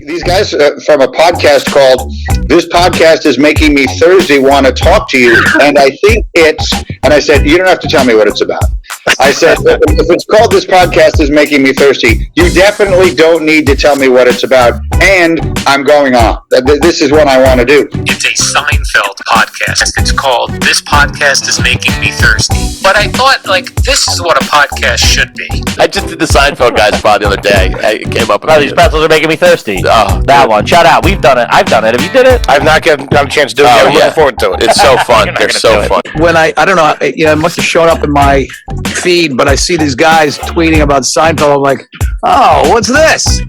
These guys from a podcast called "This Podcast Is Making Me Thirsty" want to talk to you, and I think and I said, you don't have to tell me what it's about. I said, if it's called "This Podcast Is Making Me Thirsty," you definitely don't need to tell me what it's about, and I'm going on. This is what I want to do. It's a Seinfeld podcast. It's called "This Podcast Is Making Me Thirsty." But I thought, this is what a podcast should be. I just did the Seinfeld guys pod the other day. I came up with these pretzels are making me thirsty. Oh, that one. Shout out. We've done it. I've done it. Have you did it? I've not gotten a chance to do it yet. I'm looking forward to it. It's so fun. They're so fun. When I don't know, it must have shown up in my feed, but I see these guys tweeting about Seinfeld. I'm like, oh, what's this?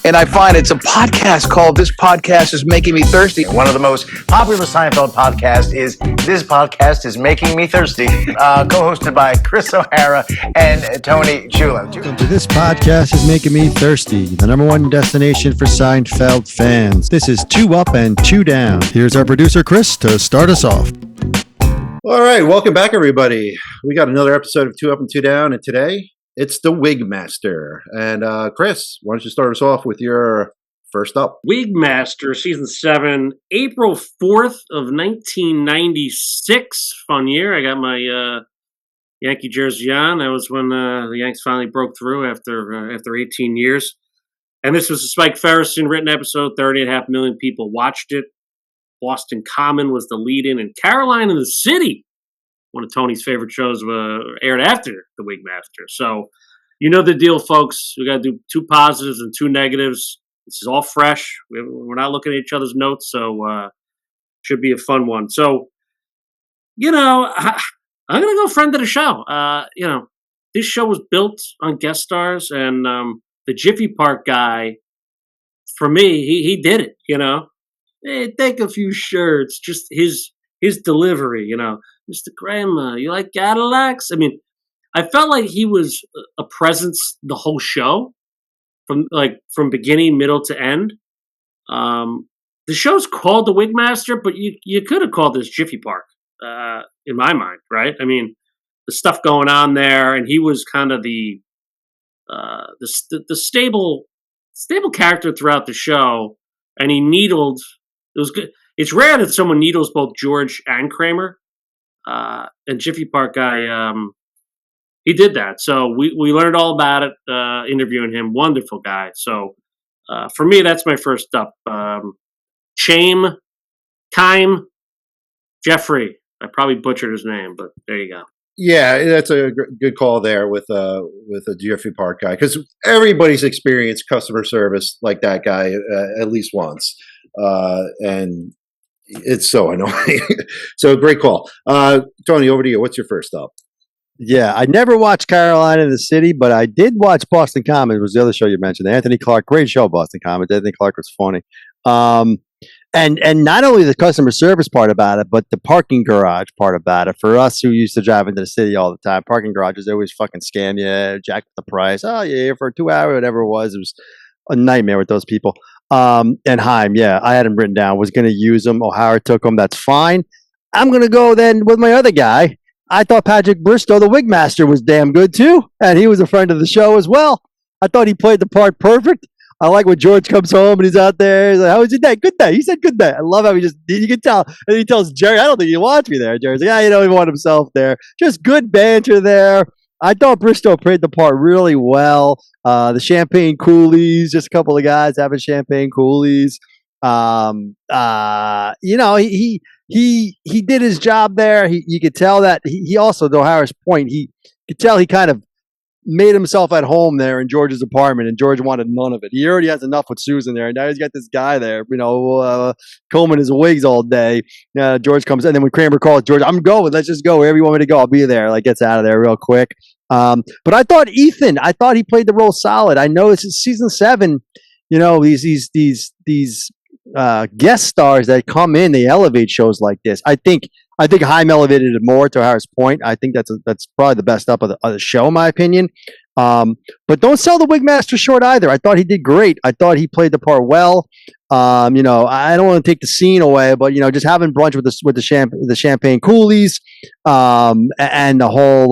And I find it's a podcast called "This Podcast Is Making Me Thirsty." One of the most popular Seinfeld podcasts is "This Podcast Is Making Me Thirsty," co-hosted by Chris O'Hara and Tony Chula. Welcome to "This Podcast Is Making Me Thirsty," the number one destination for Seinfeld fans. This is 2 Up and 2 Down. Here's our producer, Chris, to start us off. All right, welcome back, everybody. We got another episode of 2 Up and 2 Down, and today it's the Wig Master. And Chris, why don't you start us off with your first up? Wig Master, Season 7, April 4th of 1996. Fun year. I got my Yankee jersey on. That was when the Yanks finally broke through after 18 years. And this was a Spike Ferguson written episode. 30.5 million people watched it. Boston Common was the lead-in. And Caroline in the City, one of Tony's favorite shows, aired after the Wig Master. So, you know the deal, folks. We got to do 2 positives and 2 negatives. This is all fresh. We're not looking at each other's notes, so should be a fun one. So, I'm going to go friend of the show. This show was built on guest stars, and the Jiffy Park guy, for me, he did it, Hey, take a few shirts, just his delivery, Mr. Kramer, you like Cadillacs? I mean, I felt like he was a presence the whole show, from beginning, middle to end. The show's called The Wig Master, but you could have called this Jiffy Park, in my mind, right? I mean, the stuff going on there, and he was kind of the stable character throughout the show, and he needled. It was good. It's rare that someone needles both George and Kramer. And Jiffy Park guy, he did that. So we learned all about it, interviewing him. Wonderful guy. So for me, that's my first up. Chaim Jeffrey. I probably butchered his name, but there you go. Yeah, that's a good call there with a Jiffy Park guy, because everybody's experienced customer service like that guy at least once, and it's so annoying. So great call. Tony, over to you. What's your first up? Yeah, I never watched Carolina in the City, but I did watch Boston Common. It was the other show you mentioned. Anthony Clark, great show, Boston Common. Anthony Clark was funny. And not only the customer service part about it, but the parking garage part about it. For us who used to drive into the city all the time, parking garages always fucking scam you, jack the price. Oh, you're here for 2 hours, whatever it was. It was a nightmare with those people. And Haim, yeah, I had him written down. Was going to use them. O'Hara took them. That's fine. I'm going to go then with my other guy. I thought Patrick Bristow, the Wig Master, was damn good too. And he was a friend of the show as well. I thought he played the part perfect. I like when George comes home and he's out there. He's like, how was your day? Good day. He said good day. I love how you can tell. And he tells Jerry, I don't think he wants me there. Jerry's like, yeah, he want himself there. Just good banter there. I thought Bristow played the part really well. The champagne coolies, just a couple of guys having champagne coolies. He did his job there. You could tell that he also, to O'Hara's point, he could tell he kind of made himself at home there in George's apartment, and George wanted none of it. He already has enough with Susan there, and now he's got this guy there, combing his wigs all day. George comes in, and then when Kramer calls George, I'm going, let's just go, wherever you want me to go, I'll be there. Gets out of there real quick. But I thought Ethan, he played the role solid. I know this is season 7, these guest stars that come in, they elevate shows like this. I think Haim elevated it more, to O'Hara's point. I think that's probably the best up of the show, in my opinion. But don't sell the Wig Master short either. I thought he did great. I thought he played the part well. I don't want to take the scene away, but just having brunch with the champagne coolies, and the whole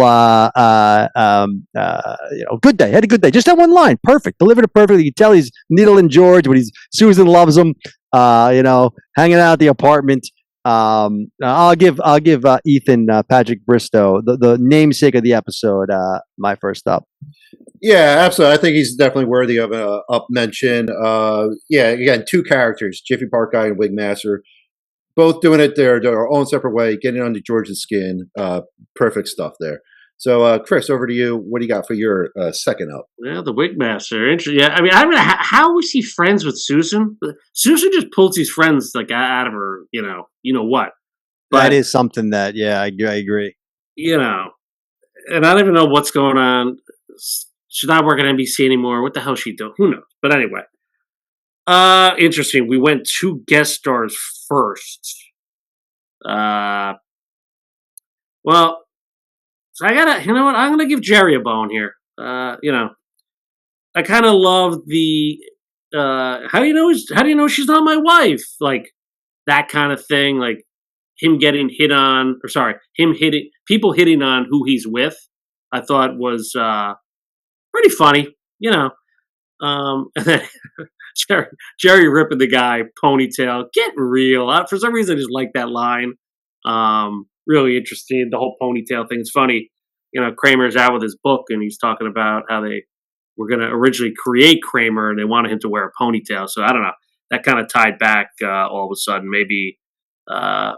good day. Had a good day. Just that one line, perfect. Delivered it perfectly. You can tell he's needling George, but Susan loves him. Hanging out at the apartment. I'll give Ethan Patrick Bristow, the namesake of the episode, my first up. Yeah, absolutely. I think he's definitely worthy of an up mention. Again, two characters, Jiffy Park Guy and Wig Master, both doing it their own separate way, getting under George's skin. Perfect stuff there. So, Chris, over to you. What do you got for your second up? Yeah, the Wig Master. Interesting. Yeah, I mean, I don't know how was he friends with Susan? Susan just pulls his friends like out of her, you know what. But that is something that, I agree. And I don't even know what's going on. She's not working at NBC anymore. What the hell is she doing? Who knows? But anyway, interesting. We went 2 guest stars first. Well, so I'm gonna give Jerry a bone here. I kind of love the how do you know she's not my wife? Like that kind of thing. Like him getting hit on, people hitting on who he's with. I thought was pretty funny, and then Jerry ripping the guy ponytail, get real. For some reason, I just like that line. Really interesting. The whole ponytail thing is funny. Kramer's out with his book, and he's talking about how they were going to originally create Kramer, and they wanted him to wear a ponytail. So I don't know. That kind of tied back all of a sudden. Maybe that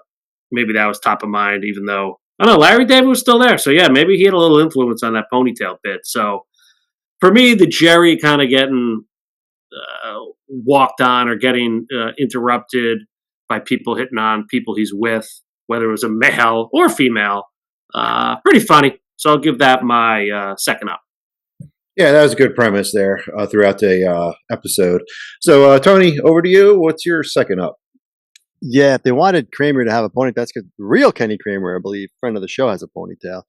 was top of mind, even though I don't know. Larry David was still there, so yeah, maybe he had a little influence on that ponytail bit. So for me, the Jerry kind of getting walked on or getting interrupted by people hitting on people he's with, whether it was a male or female, pretty funny. So I'll give that my second up. Yeah, that was a good premise there throughout the episode. So, Tony, over to you. What's your second up? Yeah, if they wanted Kramer to have a ponytail, that's because real Kenny Kramer, I believe, friend of the show, has a ponytail.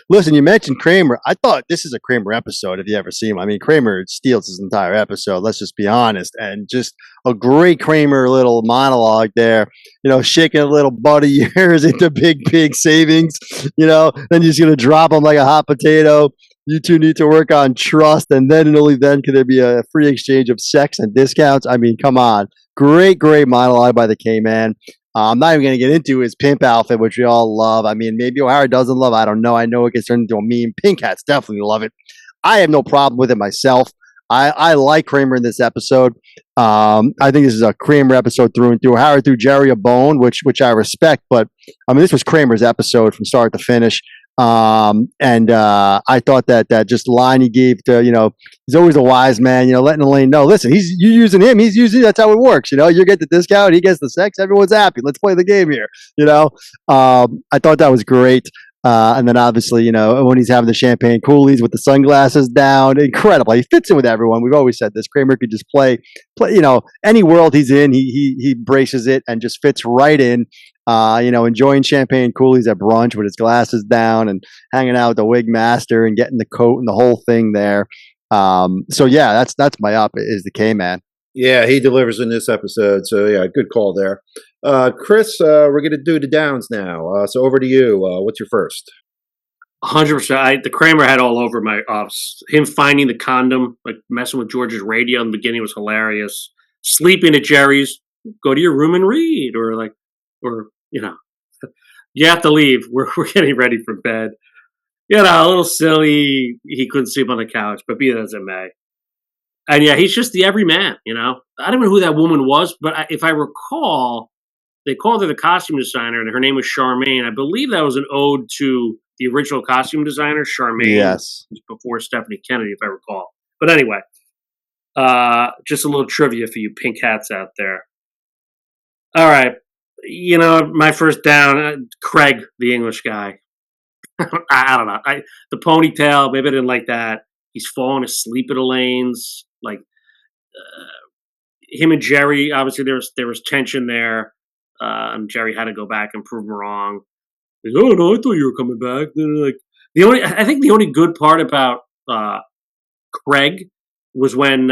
Listen, you mentioned Kramer. I thought this is a Kramer episode, if you ever see him. I mean, Kramer steals his entire episode, let's just be honest. And just a great Kramer little monologue there, shaking a little butt of yours into big savings, then you're just going to drop him like a hot potato. You two need to work on trust, and then and only then can there be a free exchange of sex and discounts. I mean, come on. Great monologue by the K-Man. I'm not even going to get into his pimp outfit, which we all love. I mean, maybe O'Hara doesn't love it. I don't know. I know it gets turned into a meme. Pink hats definitely love it. I have no problem with it myself. I like Kramer in this episode. I think this is a Kramer episode through and through. O'Hara threw Jerry a bone, which I respect. But, I mean, this was Kramer's episode from start to finish. I thought that just line he gave to, he's always a wise man, letting Elaine know, listen, you using him, he's using, that's how it works. You get the discount, he gets the sex, everyone's happy. Let's play the game here. I thought that was great. And then obviously, when he's having the champagne coolies with the sunglasses down, incredible. He fits in with everyone. We've always said this. Kramer could just play, any world he's in, he embraces it and just fits right in. Enjoying champagne coolies at brunch with his glasses down and hanging out with the Wig Master and getting the coat and the whole thing there. So yeah, that's my up is the K-Man. Yeah, he delivers in this episode. So yeah, good call there. Chris, we're going to do the downs now. So over to you. What's your first? 100%. The Kramer had all over my ups. Him finding the condom, like messing with George's radio in the beginning was hilarious. Sleeping at Jerry's, go to your room and read, or you have to leave. We're getting ready for bed. A little silly. He couldn't sleep on the couch, but be that as it may. And yeah, he's just the everyman, I don't know who that woman was, but if I recall, they called her the costume designer, and her name was Charmaine. I believe that was an ode to the original costume designer, Charmaine. Yes. Before Stephanie Kennedy, if I recall. But anyway, just a little trivia for you pink hats out there. All right. My first down, Craig, the English guy. I don't know. The ponytail, maybe I didn't like that. He's falling asleep at Elaine's. Like him and Jerry, obviously there was tension there. And Jerry had to go back and prove him wrong. Like, oh no, I thought you were coming back. I think the only good part about Craig was when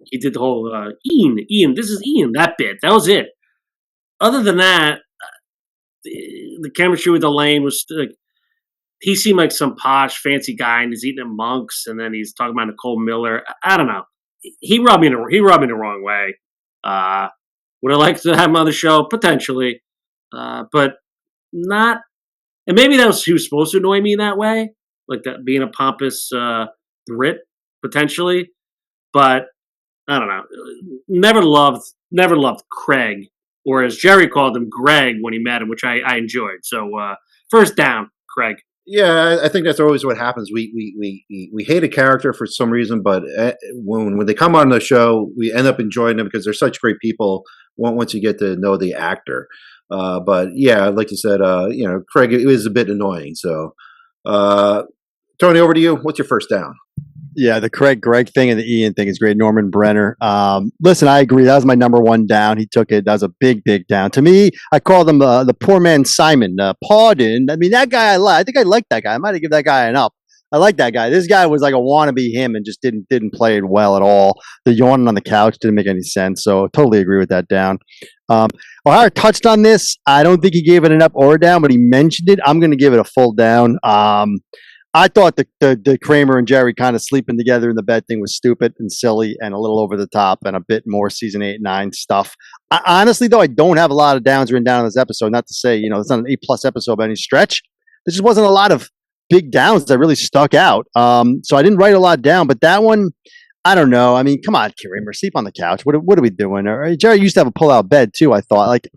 he did the whole Ian, this is Ian, that bit. That was it. Other than that, the chemistry with Elaine was like, he seemed like some posh, fancy guy, and he's eating at Monk's, and then he's talking about Nicole Miller. I don't know. He rubbed me the wrong way. Would I like to have him on the show? Potentially. But not. And maybe he was supposed to annoy me that way, like that being a pompous Brit, potentially. But I don't know. Never loved Craig, or as Jerry called him, Greg, when he met him, which I enjoyed. So first down, Craig. Yeah, I think that's always what happens. We hate a character for some reason, but when they come on the show, we end up enjoying them because they're such great people. Once you get to know the actor, but yeah, like you said, Craig is a bit annoying. So, Tony, over to you. What's your first down? Yeah, the Greg thing and the Ian thing is great. Norman Brenner. Listen, I agree. That was my number one down. He took it. That was a big down. To me, I called him the poor man Simon. Pardon. I mean, that guy I think I like that guy. I might have given that guy an up. I like that guy. This guy was like a wannabe him and just didn't play it well at all. The yawning on the couch didn't make any sense. So totally agree with that down. O'Hara touched on this. I don't think he gave it an up or a down, but he mentioned it. I'm going to give it a full down. I thought the Kramer and Jerry kind of sleeping together in the bed thing was stupid and silly and a little over the top and a bit more season 8, 9 stuff. Honestly, though, I don't have a lot of downs written down on this episode. Not to say, it's not an A+ episode by any stretch. There just wasn't a lot of big downs that really stuck out. So I didn't write a lot down, but that one, I don't know. I mean, come on, Kramer, sleep on the couch. What are we doing? Jerry used to have a pull-out bed too, I thought. Like,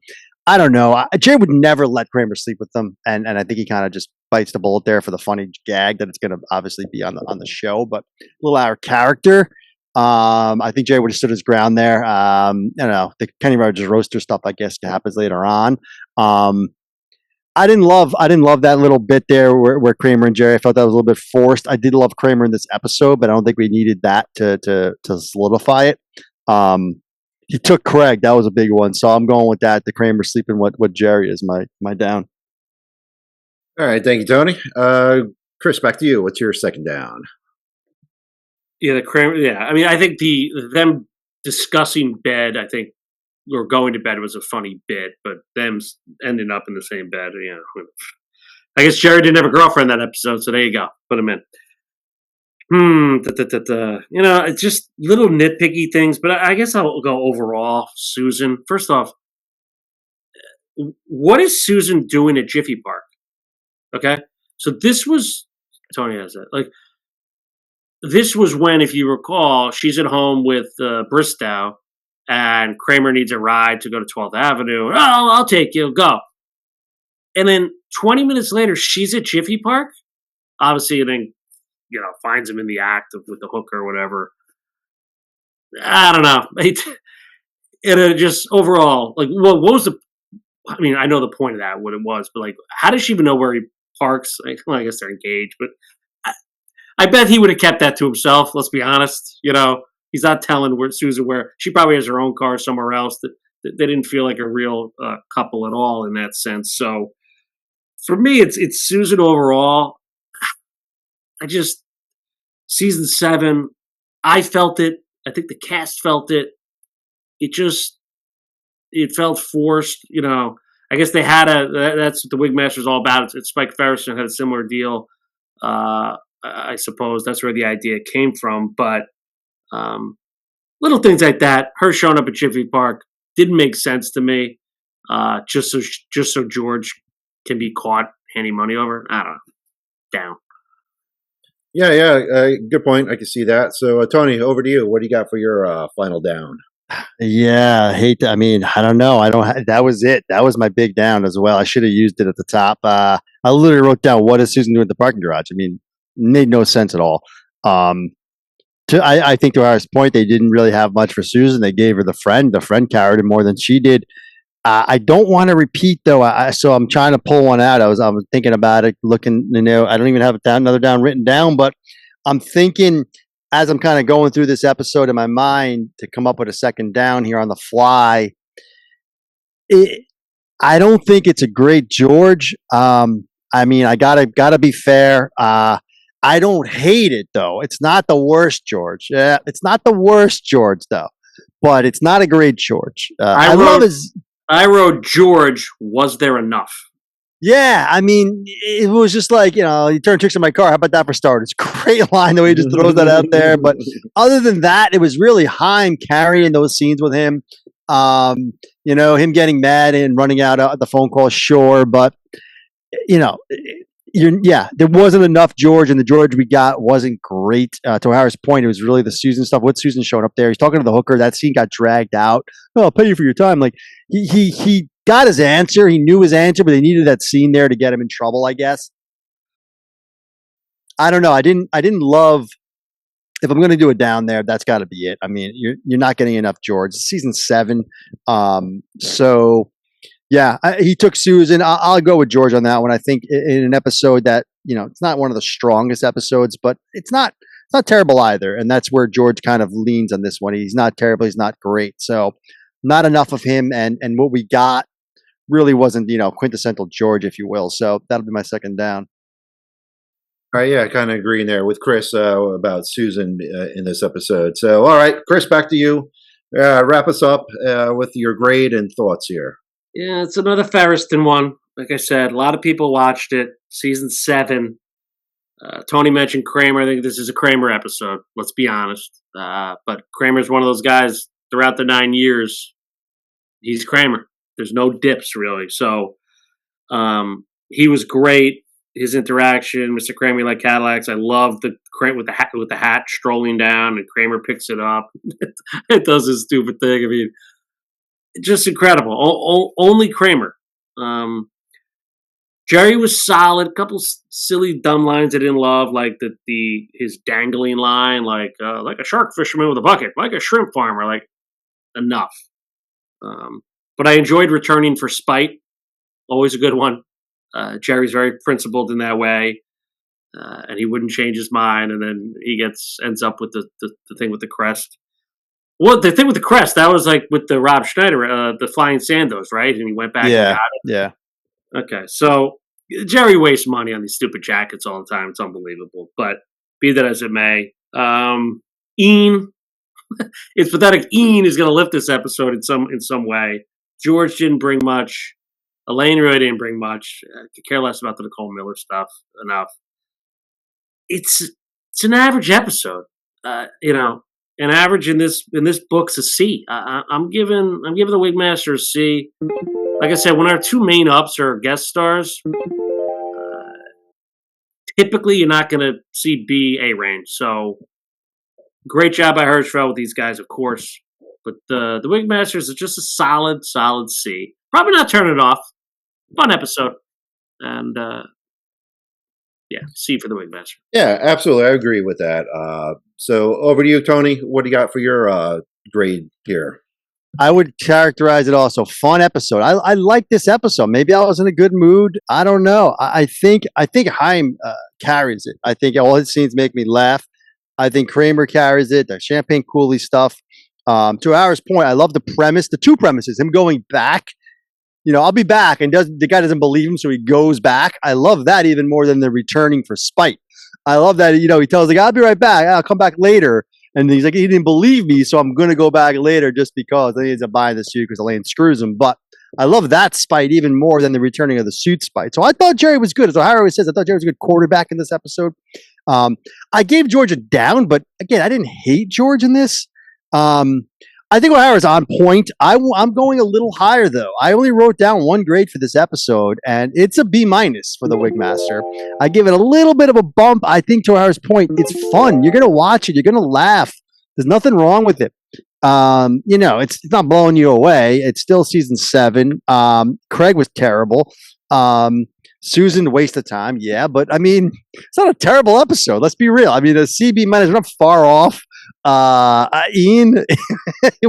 I don't know. Jerry would never let Kramer sleep with them, and I think he kind of just bites the bullet there for the funny gag that it's going to obviously be on the show, but a little out of character. I think Jerry would have stood his ground there. The Kenny Rogers roaster stuff, I guess, happens later on. I didn't love that little bit there where Kramer and Jerry. I felt that was a little bit forced. I did love Kramer in this episode, but I don't think we needed that to solidify it. He took Craig. That was a big one. So I'm going with that. The Kramer sleeping what Jerry is my down. All right. Thank you, Tony. Chris, back to you. What's your second down? Yeah, the Kramer. Yeah. I mean, I think them discussing bed, I think, or going to bed was a funny bit, but them ending up in the same bed, I guess Jerry didn't have a girlfriend that episode, so there you go. Put him in. It's just little nitpicky things, but I guess I'll go overall. Susan, first off, what is Susan doing at Jiffy Park? Okay, so this was Tony has that. Like, this was when, if you recall, she's at home with Bristow, and Kramer needs a ride to go to 12th Avenue. Oh, I'll take you. Go. And then 20 minutes later, she's at Jiffy Park. Obviously, and then finds him in the act with the hooker or whatever. I don't know. It just overall, like, what was the? I mean, I know the point of that, what it was, but like, how does she even know where he parks? Well, I guess they're engaged, but I bet he would have kept that to himself. Let's be honest. He's not telling Susan where. She probably has her own car somewhere else. That they didn't feel like a real couple at all in that sense. So for me, it's Susan overall. Season 7, I felt it. I think the cast felt it. It felt forced. I guess they had that's what the Wig Master is all about. It's Spike Ferguson had a similar deal. I suppose that's where the idea came from. But little things like that, her showing up at Jiffy Park didn't make sense to me. Just so George can be caught handing money over. I don't know. Down. Yeah, good point. I can see that. So, Tony, over to you. What do you got for your final down? Yeah, I mean, I don't know. That was it. That was my big down as well. I should have used it at the top. I literally wrote down, what is Susan doing at the parking garage? I mean, made no sense at all. I think to O'Hara's point, they didn't really have much for Susan. They gave her the friend. The friend carried her more than she did. I don't want to repeat though. So I'm trying to pull one out. I was thinking about it, looking. I don't even have another down written down, but I'm thinking as I'm kind of going through this episode in my mind to come up with a second down here on the fly. I don't think it's a great George. I mean, I gotta be fair. I I don't hate it though. It's not the worst George. Yeah, it's not the worst George though, but it's not a great George. I wrote George. Was there enough? Yeah, I mean, it was just like, you turn tricks in my car. How about that for starters? Great line the way he just throws that out there. But other than that, it was really Haim carrying those scenes with him. Him getting mad and running out at the phone call, sure, but there wasn't enough George, and the George we got wasn't great. To Harris' point, it was really the Susan stuff. With Susan showing up there, he's talking to the hooker. That scene got dragged out. Oh, I'll pay you for your time. Like he got his answer. He knew his answer, but they needed that scene there to get him in trouble, I guess. I don't know. I didn't love. If I'm going to do it down there, that's got to be it. I mean, you're not getting enough George. It's season 7, so. Yeah, he took Susan. I'll go with George on that one. I think in an episode that it's not one of the strongest episodes, but it's not terrible either. And that's where George kind of leans on this one. He's not terrible. He's not great. So not enough of him. And what we got really wasn't quintessential George, if you will. So that'll be my second down. All right, yeah, kind of agreeing there with Chris about Susan in this episode. So all right, Chris, back to you. Wrap us up with your grade and thoughts here. Yeah, it's another Ferriston one. Like I said, a lot of people watched it. Season 7. Tony mentioned Kramer. I think this is a Kramer episode. Let's be honest. But Kramer's one of those guys throughout the 9 years. He's Kramer. There's no dips really. So he was great. His interaction, Mr. Kramer like Cadillacs. I love the Kramer with the hat strolling down, and Kramer picks it up. It does his stupid thing. I mean. Just incredible. Only Kramer. Jerry was solid. A couple silly dumb lines I didn't love, like his dangling line, like a shark fisherman with a bucket, like a shrimp farmer. Like enough. But I enjoyed returning for spite. Always a good one. Jerry's very principled in that way, and he wouldn't change his mind. And then he ends up with the thing with the crest. Well, the thing with the crest, that was like with the Rob Schneider, the Flying Sandos, right? And he went back and got it. Yeah. Okay, so Jerry wastes money on these stupid jackets all the time. It's unbelievable. But be that as it may, Ian, it's pathetic. Ian is going to lift this episode in some way. George didn't bring much. Elaine really didn't bring much. I could care less about the Nicole Miller stuff enough. It's an average episode, An average in this book's a C. I'm giving the Wig Master a C. Like I said, when our two main ups are guest stars, typically you're not going to see B, A range. So great job by Hirschfeld with these guys, of course. But the Wig Masters is just a solid C. Probably not turn it off. Fun episode. And C for the Wig Master. Yeah, absolutely. I agree with that. So over to you, Tony. What do you got for your grade here? I would characterize it also fun episode. I like this episode. Maybe I was in a good mood. I don't know. I think Haim carries it. I think all his scenes make me laugh. I think Kramer carries it. The Champagne Cooley stuff. To Harris' point, I love the premise. The two premises. Him going back. I'll be back, and the guy doesn't believe him, so he goes back. I love that even more than the returning for spite. I love that, he tells the guy, I'll be right back. I'll come back later. And he's like, he didn't believe me, so I'm going to go back later just because. Then he ends up buying the suit because Elaine screws him. But I love that spite even more than the returning of the suit spite. So I thought Jerry was good. As O'Hara always says, I thought Jerry was a good quarterback in this episode. I gave George a down, but again, I didn't hate George in this. I think O'Hara's on point. I'm going a little higher, though. I only wrote down one grade for this episode, and it's a B- for the Wig Master. I give it a little bit of a bump. I think to O'Hara's point, it's fun. You're going to watch it. You're going to laugh. There's nothing wrong with it. It's not blowing you away. It's still season 7. Craig was terrible. Susan, waste of time. Yeah, but I mean, it's not a terrible episode. Let's be real. I mean, the CB minus, we're not far off. Ian,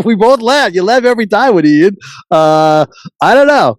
we both laugh. You laugh every time with Ian. I don't know.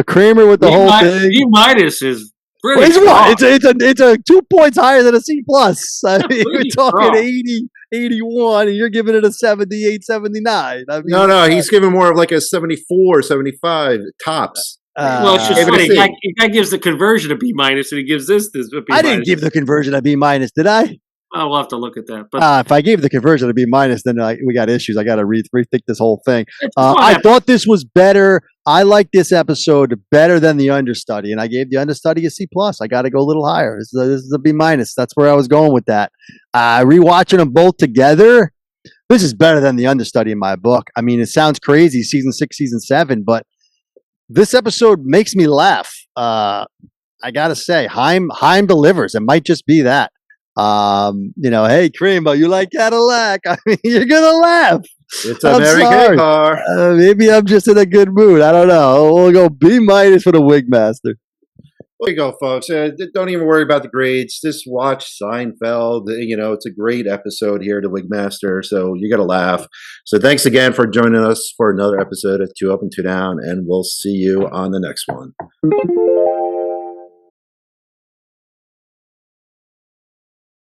Kramer with the whole thing. B minus is pretty. Well, it's a 2 points higher than a C plus. I mean, we're talking 80, 81, and you're giving it a 78, 79. I mean, no, he's giving more of like a 74, 75 tops. Well, it's just Gave it a funny. C. Guy gives the conversion a B minus, and he gives this a B minus. I didn't give the conversion a B minus, did I? Oh, we'll have to look at that. But If I gave the conversion a B minus, then we got issues. I got to rethink this whole thing. it's fun. I thought this was better. I like this episode better than the understudy, and I gave the understudy a C plus. I got to go a little higher. This is a B minus. That's where I was going with that. Rewatching them both together, this is better than the understudy in my book. I mean, it sounds crazy, season 6, season 7, but this episode makes me laugh. I gotta say, Heim delivers. It might just be that. Hey Kramer, you like Cadillac? I mean, you're gonna laugh. It's a very good car. Maybe I'm just in a good mood. I don't know. We'll go B minus for the Wig Master. There you go, folks. Don't even worry about the grades. Just watch Seinfeld. It's a great episode here, the Wig Master. So you got to laugh. So thanks again for joining us for another episode of Two Up and Two Down, and we'll see you on the next one.